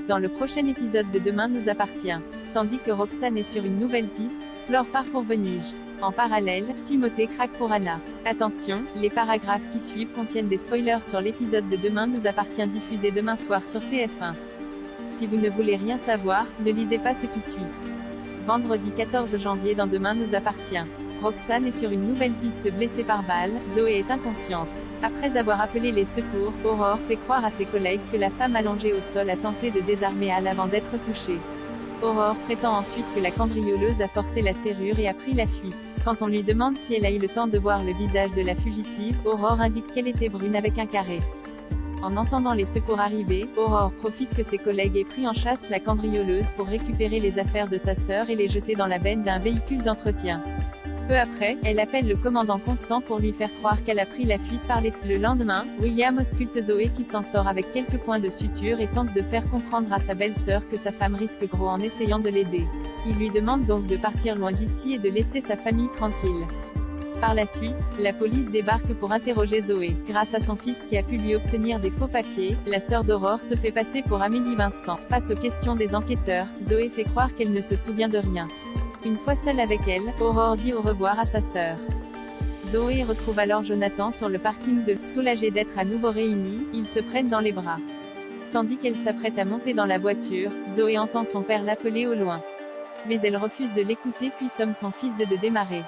Dans le prochain épisode de Demain nous appartient. Tandis que Roxane est sur une nouvelle piste, Flore part pour Venise. En parallèle, Timothée craque pour Anna. Attention, les paragraphes qui suivent contiennent des spoilers sur l'épisode de Demain nous appartient diffusé demain soir sur TF1. Si vous ne voulez rien savoir, ne lisez pas ce qui suit. Vendredi 14 janvier dans Demain nous appartient. Roxane est sur une nouvelle piste blessée par balle, Zoé est inconsciente. Après avoir appelé les secours, Aurore fait croire à ses collègues que la femme allongée au sol a tenté de désarmer Al avant d'être touchée. Aurore prétend ensuite que la cambrioleuse a forcé la serrure et a pris la fuite. Quand on lui demande si elle a eu le temps de voir le visage de la fugitive, Aurore indique qu'elle était brune avec un carré. En entendant les secours arriver, Aurore profite que ses collègues aient pris en chasse la cambrioleuse pour récupérer les affaires de sa sœur et les jeter dans la benne d'un véhicule d'entretien. Peu après, elle appelle le commandant Constant pour lui faire croire qu'elle a pris la fuite par les... Le lendemain, William ausculte Zoé qui s'en sort avec quelques points de suture et tente de faire comprendre à sa belle-sœur que sa femme risque gros en essayant de l'aider. Il lui demande donc de partir loin d'ici et de laisser sa famille tranquille. Par la suite, la police débarque pour interroger Zoé. Grâce à son fils qui a pu lui obtenir des faux papiers, la sœur d'Aurore se fait passer pour Amélie Vincent. Face aux questions des enquêteurs, Zoé fait croire qu'elle ne se souvient de rien. Une fois seule avec elle, Aurore dit au revoir à sa sœur. Zoé retrouve alors Jonathan sur le parking de... Soulagés d'être à nouveau réunis, ils se prennent dans les bras. Tandis qu'elle s'apprête à monter dans la voiture, Zoé entend son père l'appeler au loin. Mais elle refuse de l'écouter puis somme son fils de démarrer.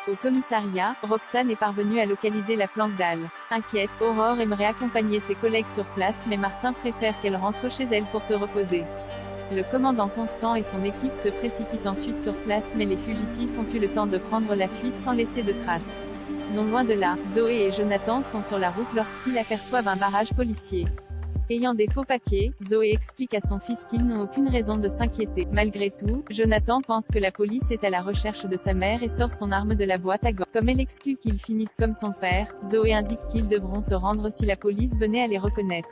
Au commissariat, Roxane est parvenue à localiser la planque d'Al. Inquiète, Aurore aimerait accompagner ses collègues sur place mais Martin préfère qu'elle rentre chez elle pour se reposer. Le commandant Constant et son équipe se précipitent ensuite sur place mais les fugitifs ont eu le temps de prendre la fuite sans laisser de traces. Non loin de là, Zoé et Jonathan sont sur la route lorsqu'ils aperçoivent un barrage policier. Ayant des faux papiers, Zoé explique à son fils qu'ils n'ont aucune raison de s'inquiéter. Malgré tout, Jonathan pense que la police est à la recherche de sa mère et sort son arme de la boîte à gants. Comme elle exclut qu'ils finissent comme son père, Zoé indique qu'ils devront se rendre si la police venait à les reconnaître.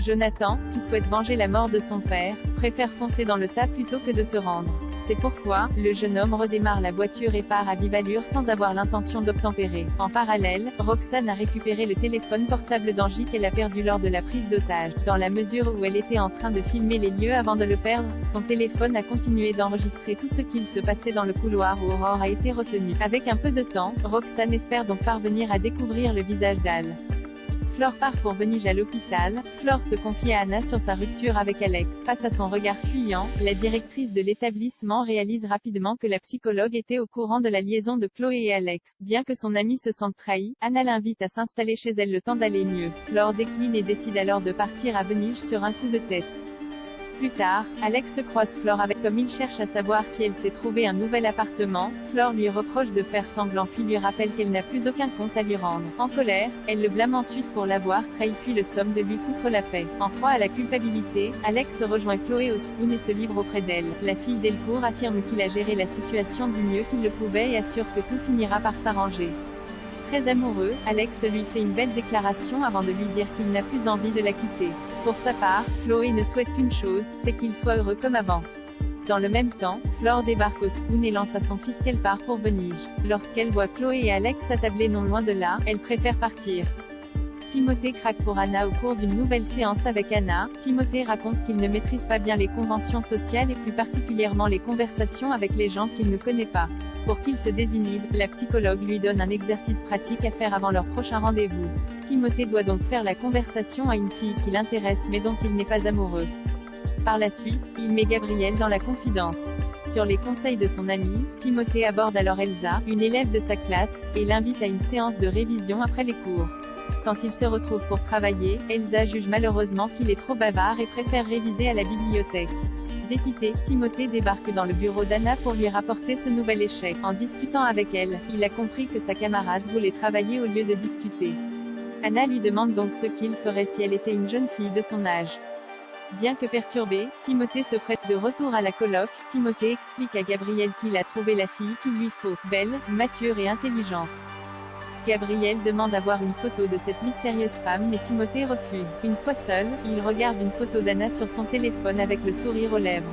Jonathan, qui souhaite venger la mort de son père, préfère foncer dans le tas plutôt que de se rendre. C'est pourquoi, le jeune homme redémarre la voiture et part à vive allure sans avoir l'intention d'obtempérer. En parallèle, Roxane a récupéré le téléphone portable d'Angie qu'elle a perdu lors de la prise d'otage. Dans la mesure où elle était en train de filmer les lieux avant de le perdre, son téléphone a continué d'enregistrer tout ce qu'il se passait dans le couloir où Aurore a été retenue. Avec un peu de temps, Roxane espère donc parvenir à découvrir le visage d'Al. Flore part pour Venise à l'hôpital. Flore se confie à Anna sur sa rupture avec Alex. Face à son regard fuyant, la directrice de l'établissement réalise rapidement que la psychologue était au courant de la liaison de Chloé et Alex. Bien que son amie se sente trahie, Anna l'invite à s'installer chez elle le temps d'aller mieux. Flore décline et décide alors de partir à Venise sur un coup de tête. Plus tard, Alex croise Flore avec comme il cherche à savoir si elle s'est trouvé un nouvel appartement. Flore lui reproche de faire semblant puis lui rappelle qu'elle n'a plus aucun compte à lui rendre. En colère, elle le blâme ensuite pour l'avoir trahi puis le somme de lui foutre la paix. En proie à la culpabilité, Alex rejoint Chloé au spoon et se livre auprès d'elle. La fille Delcourt affirme qu'il a géré la situation du mieux qu'il le pouvait et assure que tout finira par s'arranger. Très amoureux, Alex lui fait une belle déclaration avant de lui dire qu'il n'a plus envie de la quitter. Pour sa part, Chloé ne souhaite qu'une chose, c'est qu'il soit heureux comme avant. Dans le même temps, Flore débarque au spoon et lance à son fils qu'elle part pour Venise. Lorsqu'elle voit Chloé et Alex s'attabler non loin de là, elle préfère partir. Timothée craque pour Anna au cours d'une nouvelle séance avec Anna. Timothée raconte qu'il ne maîtrise pas bien les conventions sociales et plus particulièrement les conversations avec les gens qu'il ne connaît pas. Pour qu'il se désinhibe, la psychologue lui donne un exercice pratique à faire avant leur prochain rendez-vous. Timothée doit donc faire la conversation à une fille qui l'intéresse mais dont il n'est pas amoureux. Par la suite, il met Gabrielle dans la confidence. Sur les conseils de son ami, Timothée aborde alors Elsa, une élève de sa classe, et l'invite à une séance de révision après les cours. Quand il se retrouve pour travailler, Elsa juge malheureusement qu'il est trop bavard et préfère réviser à la bibliothèque. Dépité, Timothée débarque dans le bureau d'Anna pour lui rapporter ce nouvel échec. En discutant avec elle, il a compris que sa camarade voulait travailler au lieu de discuter. Anna lui demande donc ce qu'il ferait si elle était une jeune fille de son âge. Bien que perturbé, Timothée se prête de retour à la coloc. Timothée explique à Gabrielle qu'il a trouvé la fille qu'il lui faut, belle, mature et intelligente. Gabrielle demande à voir une photo de cette mystérieuse femme mais Timothée refuse. Une fois seul, il regarde une photo d'Anna sur son téléphone avec le sourire aux lèvres.